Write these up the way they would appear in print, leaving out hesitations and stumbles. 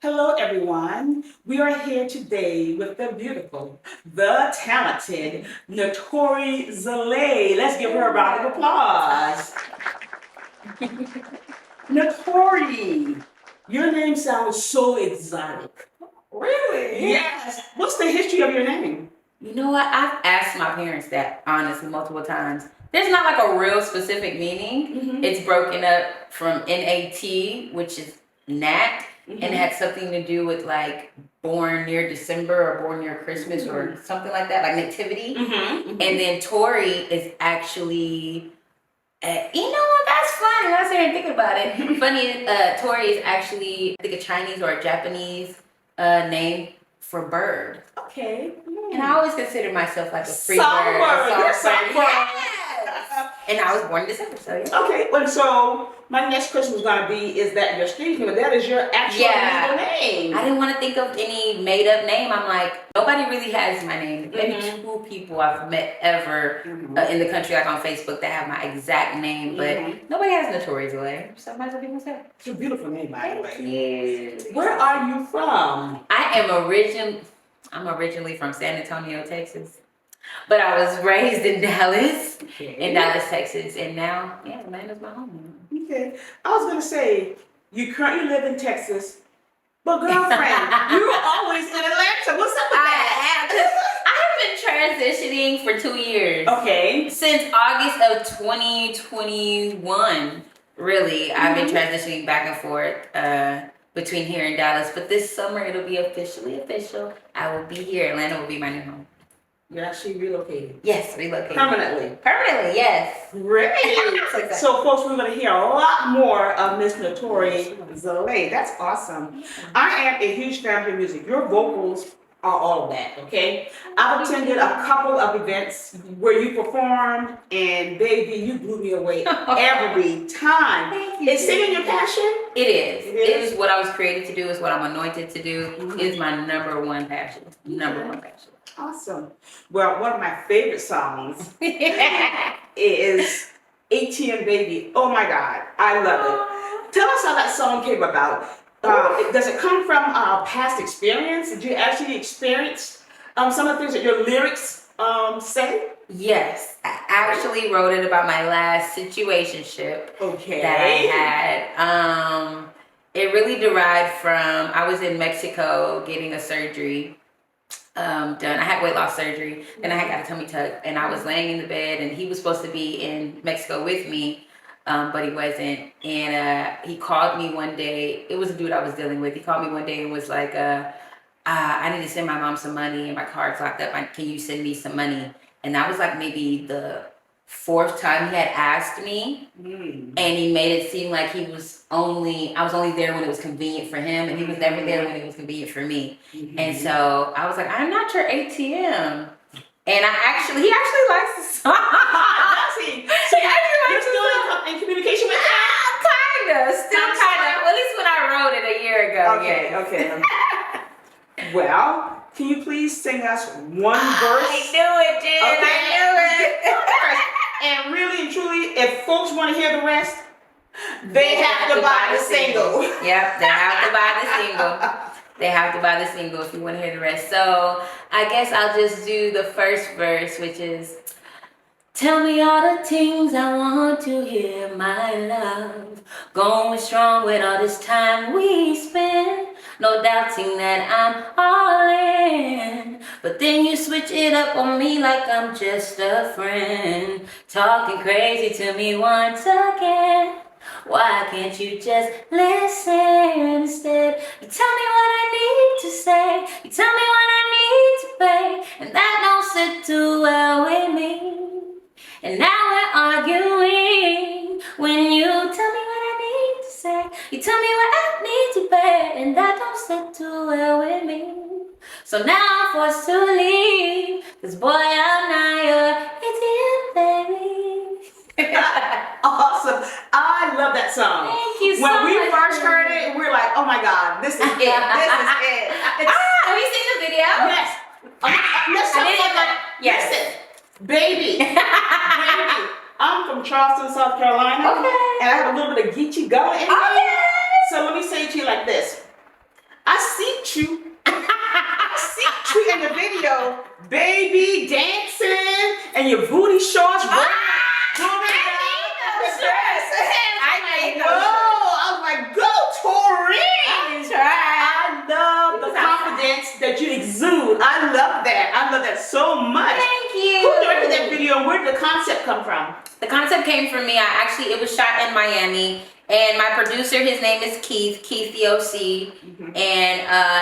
Hello, everyone. We are here today with the beautiful, the talented NaToree Zelai. Let's give her a round of applause. NaToree, your name sounds so exotic. Really? Yes. What's the history of your name? You know what? I've asked my parents that honestly multiple times. There's not like a real specific meaning. Mm-hmm. It's broken up from NAT, which is Nat, and it had something to do with like born near December or born near Christmas or something like that, like nativity. And then Tori is actually, you know what? That's funny. I was here thinking about it. Funny, Tori is actually, I think, a Chinese or a Japanese name for bird. Okay. And I always consider myself like a free Songbird. bird. You're a songbird. Yes. And I was born in December, so yeah. Okay, well, so my next question was going to be, is that your stage name? That is your actual legal name. I didn't want to think of any made up name. I'm like, nobody really has my name. Maybe two people I've met ever in the country, like on Facebook, that have my exact name, but nobody has NaToree Zelai. So might as well be myself. It's a beautiful name, by the way. Thank you. Where are you from? I'm originally from San Antonio, Texas. But I was raised in Dallas, Texas, and now, Atlanta's my home. Okay. I was going to say, you currently live in Texas, but girlfriend, you're always in Atlanta. What's up with that? I have been transitioning for 2 years. Okay. Since August of 2021, really, I've been transitioning back and forth between here and Dallas. But this summer, it'll be officially official. I will be here. Atlanta will be my new home. You're actually relocated? Yes, relocated. Permanently? Permanently, yes. Great. So, folks, we're going to hear a lot more of Miss NaToree Zelai. That's awesome. I am a huge fan of your music. Your vocals are all of that, okay? I've attended a couple of events where you performed, and baby, you blew me away every time. Thank you. Is singing your passion? It is. It is what I was created to do. It's what I'm anointed to do. It is my number one passion. Number one passion. Awesome. Well, one of my favorite songs is ATM Baby. Oh my God, I love it. Tell us how that song came about. Does it come from past experience? Did you actually experience some of the things that your lyrics say? Yes, I actually wrote it about my last situationship that I had. It really derived from, I was in Mexico getting a surgery done. I had weight loss surgery, and I had got a tummy tuck, and I was laying in the bed, and he was supposed to be in Mexico with me, but he wasn't. And he called me one day. It was a dude I was dealing with. He called me one day and was like, I need to send my mom some money, and my card's locked up. Can you send me some money? And that was like maybe the fourth time he had asked me, and he made it seem like I was only there when it was convenient for him, and he was never there when it was convenient for me. And so I was like, I'm not your ATM. And he actually likes the song. Does he? So you're still in communication with him? Kind of. Well, at least when I wrote it a year ago. Okay. Well, can you please sing us one verse? I knew it, Jen. Okay. I knew it. And really and truly, if folks want to hear the rest, they have to buy the single. Yep, they have to buy the single. They have to buy the single if you want to hear the rest. So I guess I'll just do the first verse, which is, tell me all the things I want to hear, my love. Going strong with all this time we spend. No doubting that I'm all in. But then you switch it up on me like I'm just a friend. Talking crazy to me once again. Why can't you just listen instead? You tell me what I need to say. You tell me what I need to pay. And that don't sit too well with me. And now we're arguing. When you tell me what I need to say, you tell me what I need to pay. And that don't sit too well with me. So now I'm forced to leave. 'Cause boy, I'm not your ATM baby. Awesome. I love that song. Thank you so much. When we first heard it, we were like, oh my God, this is it. This is it. Have you seen the video? Yes. Listen, baby. I'm from Charleston, South Carolina. Okay. And I have a little bit of Geechee Gullah in me. Okay. So let me say it to you like this. I you. I see you in the video, baby, dancing, and your booty shorts. I was like, go, Tori! I love the confidence that you exude. I love that. I love that so much. Thank you. Who directed that video? Where did the concept come from? The concept came from me. It was shot in Miami, and my producer, his name is Keith the OC, and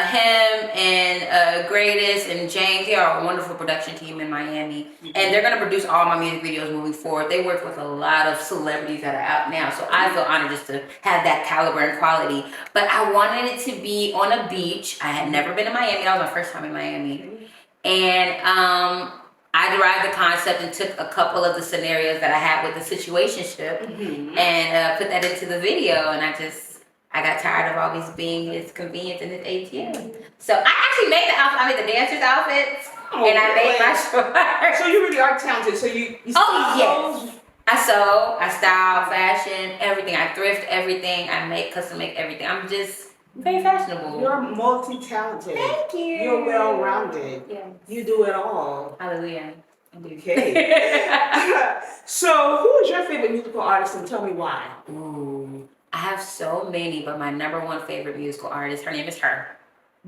him and Greatest and James, they are a wonderful production team in Miami, and they're gonna produce all my music videos moving forward. They work with a lot of celebrities that are out now, so I feel honored just to have that caliber and quality. But I wanted it to be on a beach. I had never been to Miami. That was my first time in Miami, and I derived the concept and took a couple of the scenarios that I had with the situationship and put that into the video. And I got tired of always being his convenience and his ATM. So I actually made the outfit. I made the dancers' outfits, and I made my shorts. So you really are talented. So you yes. I sew, I style, fashion, everything. I thrift everything. I make, custom make everything. I'm just very fashionable. You're multi-talented. Thank you. You're well-rounded. Yes. You do it all. Hallelujah. Okay. So who is your favorite musical artist and tell me why? Ooh, I have so many, but my number one favorite musical artist, her name is Her.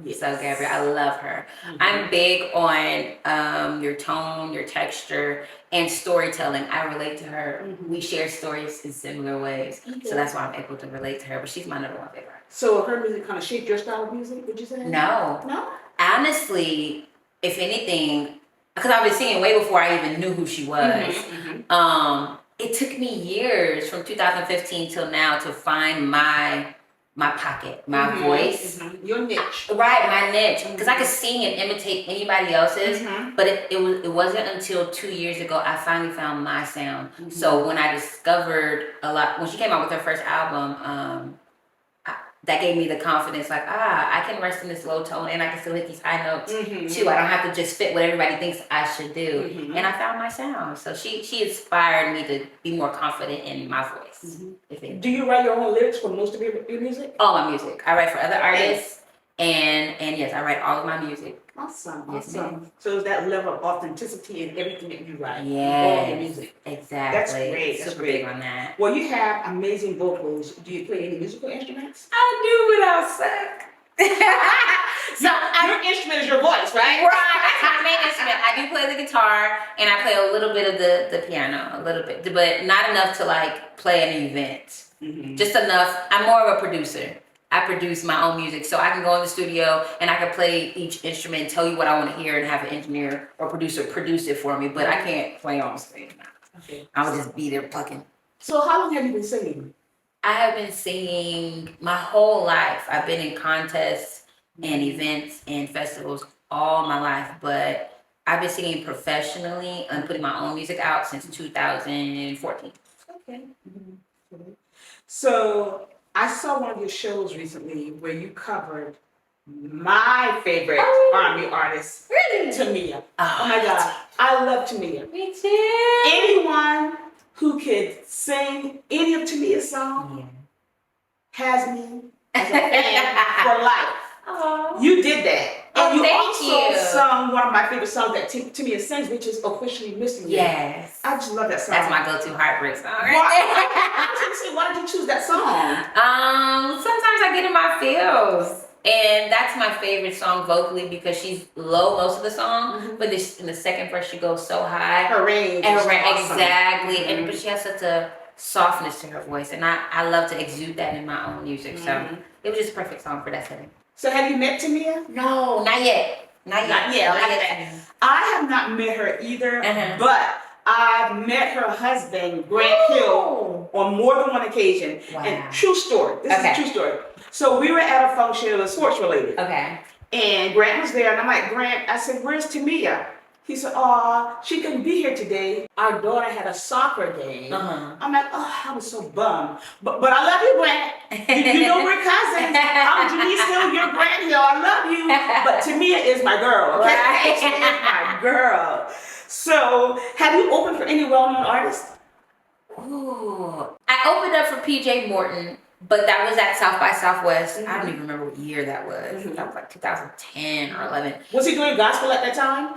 Yes. So Gabrielle, I love her. I'm big on your tone, your texture, and storytelling. I relate to her. We share stories in similar ways. So that's why I'm able to relate to her, but she's my number one favorite. So her music kind of shaped your style of music, would you say? No. No? Honestly, if anything, because I've been singing way before I even knew who she was. It took me years from 2015 till now to find my pocket, my voice. Your niche. Right, my niche. Because I could sing and imitate anybody else's, but it wasn't until 2 years ago I finally found my sound. So when I discovered when she came out with her first album, that gave me the confidence, like, I can rest in this low tone and I can still hit these high notes too. I don't have to just fit what everybody thinks I should do. And I found my sound. So she inspired me to be more confident in my voice. Do you write your own lyrics for most of your music? All my music. I write for other artists. And yes, I write all of my music. Awesome. Yes, Awesome. So there's that level of authenticity in everything that you write. Yes, all your music. Exactly. That's great. That's Super great. big on that. Well, you have amazing vocals. Do you play any musical instruments? I do, but I'll suck. So your instrument is your voice, right? Right, that's my main instrument. I do play the guitar and I play a little bit of the piano, a little bit, but not enough to like play an event. Just enough. I'm more of a producer. I produce my own music, so I can go in the studio and I can play each instrument and tell you what I want to hear and have an engineer or producer produce it for me, but I can't play on stage. Okay. I would just be there plucking. So how long have you been singing? I have been singing my whole life. I've been in contests and events and festivals all my life, but I've been singing professionally and putting my own music out since 2014. Okay. So I saw one of your shows recently where you covered my favorite R&B artist, Really? Tamia. Oh my God, I love Tamia. Me too. Anyone who could sing any of Tamia's songs has me as a fan for life. Oh. You did that. And you thank also you. sung one of my favorite songs that Tamia sings, which is Officially Missing You. Yes. I just love that song. That's my go-to heartbreak song. Why did you choose that song? Sometimes I get in my feels. And that's my favorite song vocally because she's low most of the song, but in the second verse she goes so high. Her range. And is awesome. exactly. And but she has such a softness to her voice, and I love to exude that in my own music. So it was just a perfect song for that setting. So have you met Tamia? No, not yet. Not yet. I have not met her either, but I've met her husband, Grant Hill, on more than one occasion. Wow. And true story. This is a true story. So we were at a function, it was sports related. Okay. And Grant was there, and I'm like, Grant, I said, where's Tamia? He said, she couldn't be here today. Our daughter had a soccer game. I'm like, I was so bummed. But I love you, Grant. You know we're cousins. I'm Janice Hill, you're Grant Hill. I love you. But Tamia is my girl, okay? Right. She is my girl. So, have you opened for any well-known artists? Ooh. I opened up for PJ Morton But that was at South by Southwest. I don't even remember what year that was. That was like 2010 or 11. Was he doing gospel at that time?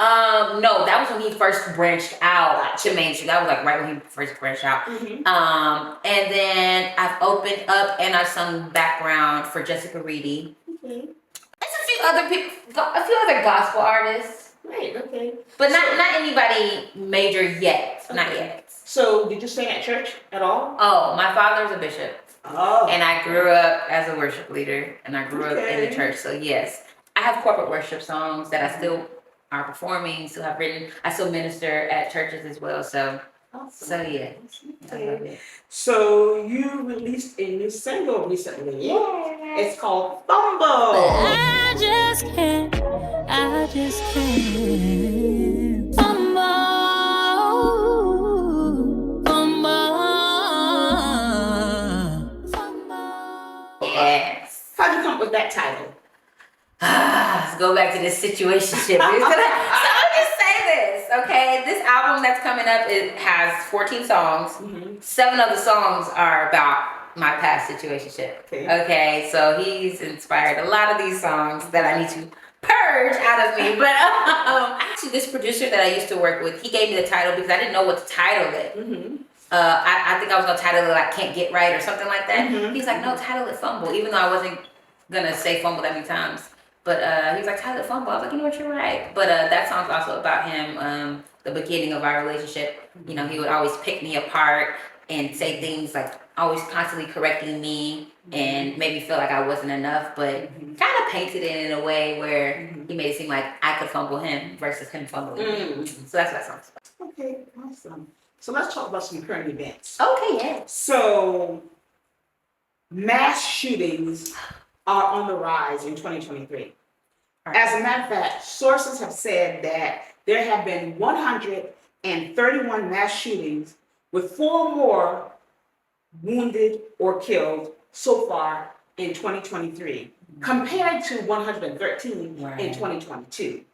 No, that was when he first branched out to mainstream. That was like right when he first branched out. And then I've opened up and I've sung background for Jessica Reedy. There's a few other people, a few other gospel artists. Right. Okay. But not anybody major yet. Okay. Not yet. So did you sing at church at all? Oh, my father's a bishop. Oh. And I grew up as a worship leader, and I grew up in the church. So yes, I have corporate worship songs that I still are performing, still have written. I still minister at churches as well. So, yeah. I love it. So you released a new single recently. Yeah. It's called Fumble. I just can't fumble. Yes. How'd you come up with that title? Let's go back to this situationship. So I'll just say this, okay? This album that's coming up, it has 14 songs. 7 of the songs are about my past situationship. Okay, so he's inspired a lot of these songs that I need to purge out of me. But actually, this producer that I used to work with, he gave me the title because I didn't know what to title it. I think I was gonna title it like "Can't Get Right" or something like that. He's like, "No, title it Fumble," even though I wasn't gonna say fumble that many times. But he was like, "Title it Fumble." I was like, "You know what? You're right." But that song's also about him. The beginning of our relationship. You know, he would always pick me apart and say things like always constantly correcting me and made me feel like I wasn't enough. But kind of painted it in a way where he made it seem like I could fumble him versus him fumbling me. So that's what that song's about. Okay, awesome. So let's talk about some current events. Okay, yeah. So mass shootings are on the rise in 2023. As a matter of fact, sources have said that there have been 131 mass shootings with 4 more wounded or killed so far in 2023, compared to 113 in 2022.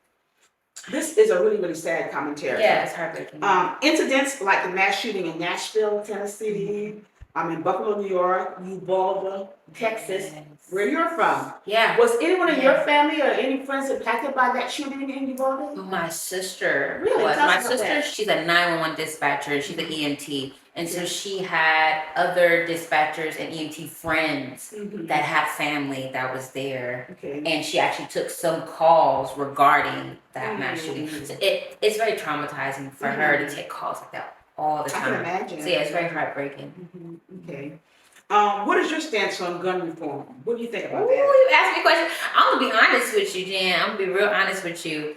This is a really, really sad commentary. Yeah, it's heartbreaking. Incidents like the mass shooting in Nashville, Tennessee, in Buffalo, New York, Uvalde, Texas, where you're from. Yeah. Was anyone in your family or any friends impacted by that shooting in Uvalde? My sister Really? was. My sister, she's a 911 dispatcher. She's an EMT. And so she had other dispatchers and EMT friends that had family that was there. Okay. And she actually took some calls regarding that mass shooting. So it's very traumatizing for her to take calls like that all the time. I can imagine. So yeah, it's very heartbreaking. Okay. What is your stance on gun reform? What do you think about that? You asked me a question. I'm going to be honest with you, Jen. I'm going to be real honest with you.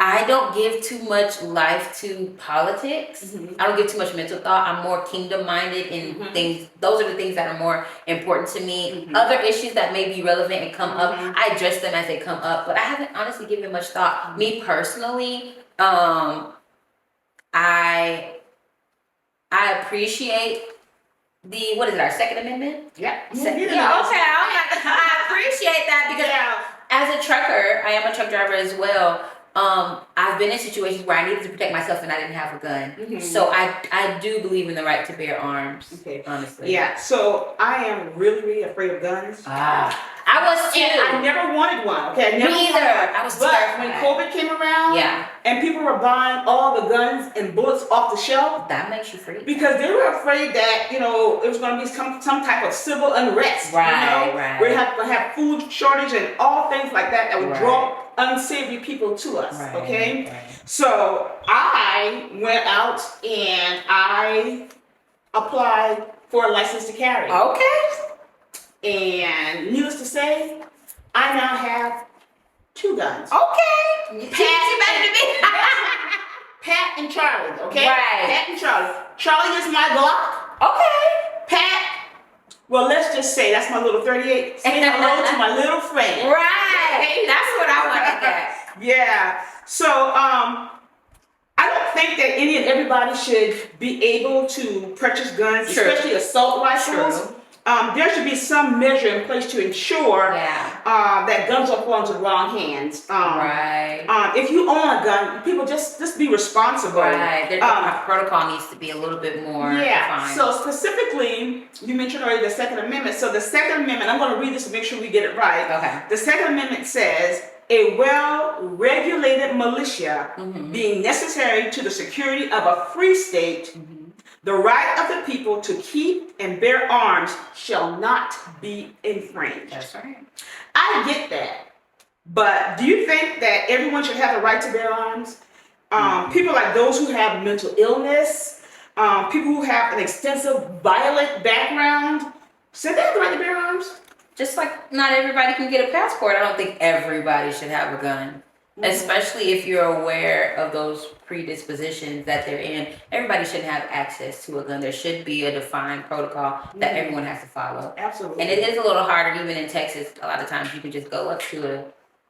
I don't give too much life to politics. I don't give too much mental thought. I'm more kingdom-minded in things. Those are the things that are more important to me. Other issues that may be relevant and come up, I address them as they come up. But I haven't honestly given much thought. Me personally, I appreciate what is it, our Second Amendment? Yeah. Okay. I appreciate that because as a trucker, I am a truck driver as well. I've been in situations where I needed to protect myself and I didn't have a gun. So I do believe in the right to bear arms. Okay. Honestly. Yeah. So I am really, really afraid of guns. I was too. And I never wanted one. Okay. I never Me either. I was terrified. When COVID came around, and people were buying all the guns and bullets off the shelf, that makes you free. Because they were afraid that it was going to be some type of civil unrest. Right. We're going to have food shortage and all things like that would draw unsavory people to us. Okay. So I went out and I applied for a license to carry. Okay. And needless to say, I now have 2 guns. Okay. Pat and Charlie, okay? Right. Pat and Charlie. Charlie is my Glock. Okay. Pat, well, let's just say that's my little 38. Say hello to my little friend. Right. Okay? That's what I want to get. Yeah. So, I don't think that any and everybody should be able to purchase guns, especially assault rifles. there should be some measure in place to ensure that guns don't fall into the wrong hands. Right. If you own a gun, people just be responsible. Right. The protocol needs to be a little bit more defined. So specifically, you mentioned already the Second Amendment. So the Second Amendment, I'm going to read this to make sure we get it right. Okay. The Second Amendment says, a well-regulated militia being necessary to the security of a free state, the right of the people to keep and bear arms shall not be infringed. That's right. I get that. But do you think that everyone should have the right to bear arms? People like those who have mental illness, people who have an extensive violent background, should they have the right to bear arms? Just like not everybody can get a passport, I don't think everybody should have a gun. Especially if you're aware of those predispositions that they're in. Everybody should have access to a gun. There should be a defined protocol that everyone has to follow. Absolutely. And it is a little harder, even in Texas. A lot of times you can just go up to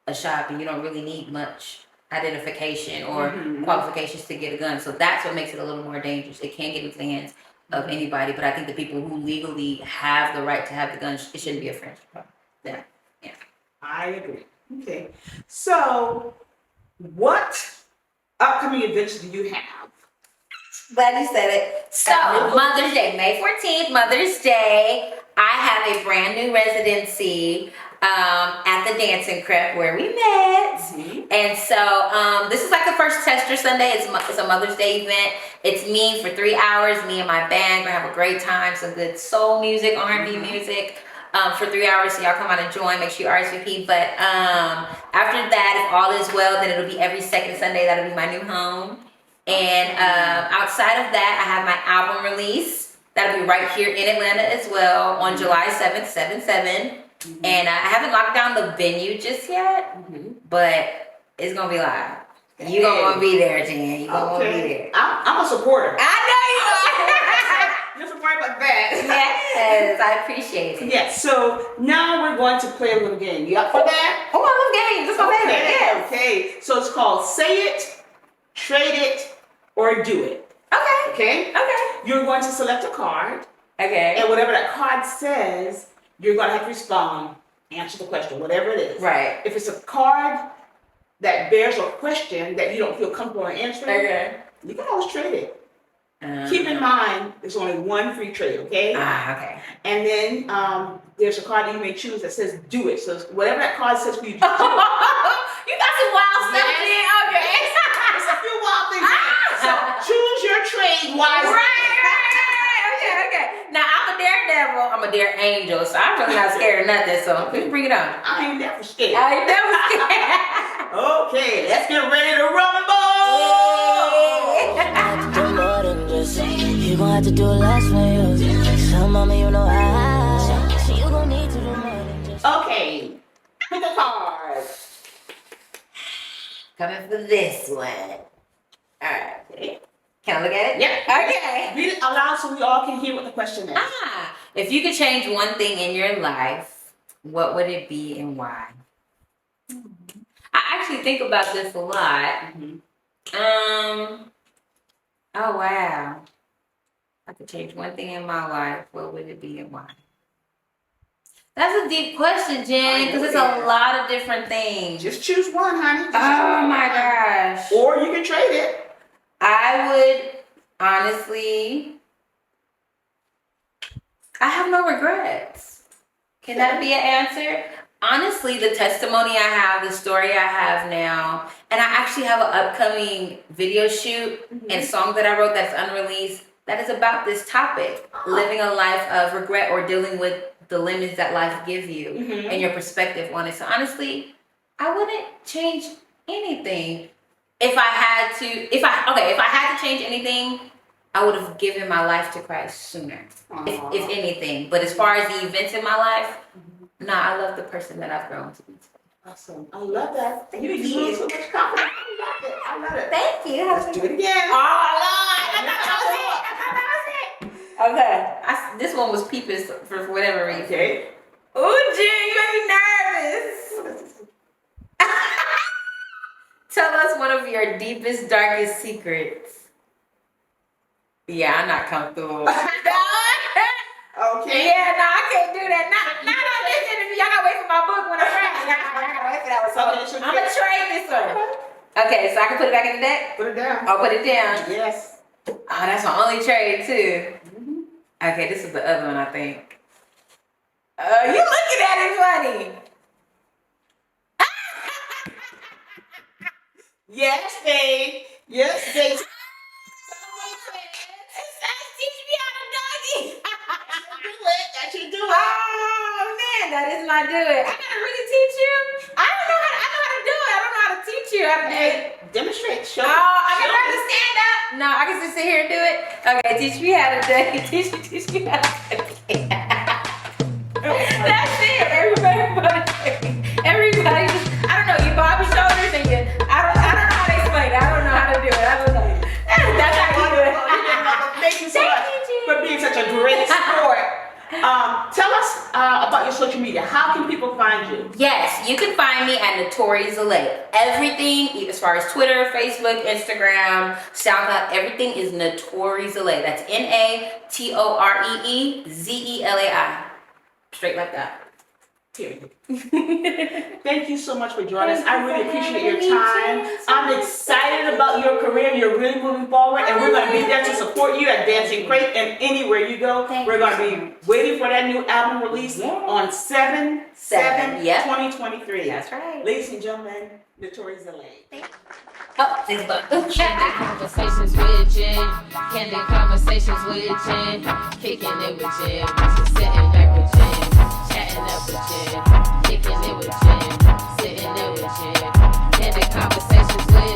a shop and you don't really need much identification or qualifications to get a gun. So that's what makes it a little more dangerous. It can get into the hands of anybody, but I think the people who legally have the right to have the gun, it shouldn't be a French problem. Yeah. I agree. Okay. So, what upcoming events do you have? Glad you said it. So, Mother's Day, May 14th, Mother's Day. I have a brand new residency at the Dancing Crep where we met. And so this is like the first Tester Sunday. It's a Mother's Day event. It's me for 3 hours, me and my band. We're gonna have a great time, some good soul music, R&B music for 3 hours. So y'all come out and join, make sure you RSVP. But after that, if all is well, then it'll be every second Sunday. That'll be my new home. And outside of that, I have my album release. That'll be right here in Atlanta as well on July 7th, 7/7. And I haven't locked down the venue just yet, but it's going to be live. You're going to be there, Jen. You're going to be there. I'm a supporter. I know you are. You're supporting like that. Yes, I appreciate it. Yes, so now we're going to play a little game. You up for that? Oh, I love games. That's my favorite. Yes. Okay, so it's called Say It, Trade It, or Do It. Okay? You're going to select a card. Okay. And whatever that card says, you're going to have to respond, answer the question, whatever it is. Right. If it's a card that bears a question that you don't feel comfortable in answering, you can always trade it. Keep in mind, there's only one free trade, okay? Okay. And then there's a card that you may choose that says do it. So whatever that card says for you to do it. You got some wild stuff, Jen. Okay. There's a few wild things in it. So choose your trade wisely. Right. Okay. Now, I'm a daredevil. I'm a dare angel, so I'm really not scared of nothing. So bring it on. I ain't never scared. I ain't never scared. Okay, let's get ready to rumble. You gon' have to do less for you. Some mama, you know I. So you gon' need to do more than just. Okay, pick a card. Coming for this one. All right. Okay. Can I look at it? Yeah. Okay. Read it aloud so we all can hear what the question is. If you could change one thing in your life, what would it be and why? I actually think about this a lot. Oh wow. If I could change one thing in my life, what would it be and why? That's a deep question, Jen, because it's a lot of different things. Just choose one, honey. Oh my gosh. Or you can trade it. I would honestly, I have no regrets. Can that be an answer? Honestly, the testimony I have, the story I have now, and I actually have an upcoming video shoot and song that I wrote that's unreleased that is about this topic, living a life of regret or dealing with the limits that life gives you and your perspective on it. So honestly, I wouldn't change anything. If I had to change anything, I would have given my life to Christ sooner, if anything. But as far as the events in my life, I love the person that I've grown to be. Awesome. I love that. You use so much confidence. I love it. Thank you. Let's do it again. Oh, Lord. Okay. This one was peeping for whatever reason. Okay. Ooh, Jen, you made me nervous. Tell us one of your deepest, darkest secrets. Yeah, I'm not comfortable. Okay. Yeah, no, I can't do that. Not on this interview. Y'all gotta wait for my book when I'm ready. Y'all gotta wait for that one. So I'm gonna trade this one. Okay, so I can put it back in the deck? Put it down. Oh, put it down. Yes. Oh, that's my only trade too. Okay, this is the other one, I think. You looking at it funny. Yes, babe. Yes, babe. Teach me how to doggy. That should do it. Oh man, that is my do it. I gotta really teach you. I know how to do it. I don't know how to teach you. Hey, demonstrate. Show. Oh, I can learn to stand up. No, I can just sit here and do it. Okay, teach me how to do it. Teach me how to do it. That's it. Everybody just, I don't know, you bob your shoulders and you, I don't know how to explain it. I don't know how to do it. I don't know. That's how you do it. Thank you so much for being such a great sport. Tell us about your social media. How can people find you? Yes, you can find me at NaToree Zelai. Everything, as far as Twitter, Facebook, Instagram, SoundCloud, everything is NaToree Zelai. That's NaToree Zelai. Straight like that. Period. Thank you so much for joining us. I really appreciate your time. I'm excited about your career. You're really moving forward, and we're going to be there to support you at Dancing Crate and anywhere you go. We're going to be waiting for that new album release on 7/7/2023. That's right. Ladies and gentlemen, NaToree Zelai. Oh, thanks, bud. Candid conversations with Jen. Candid conversations with Jen. Kicking it with Jen. Sitting back with Jen. Chatting up with Jen. Kicking it with Jen. Sitting there with Jen. Candid conversations with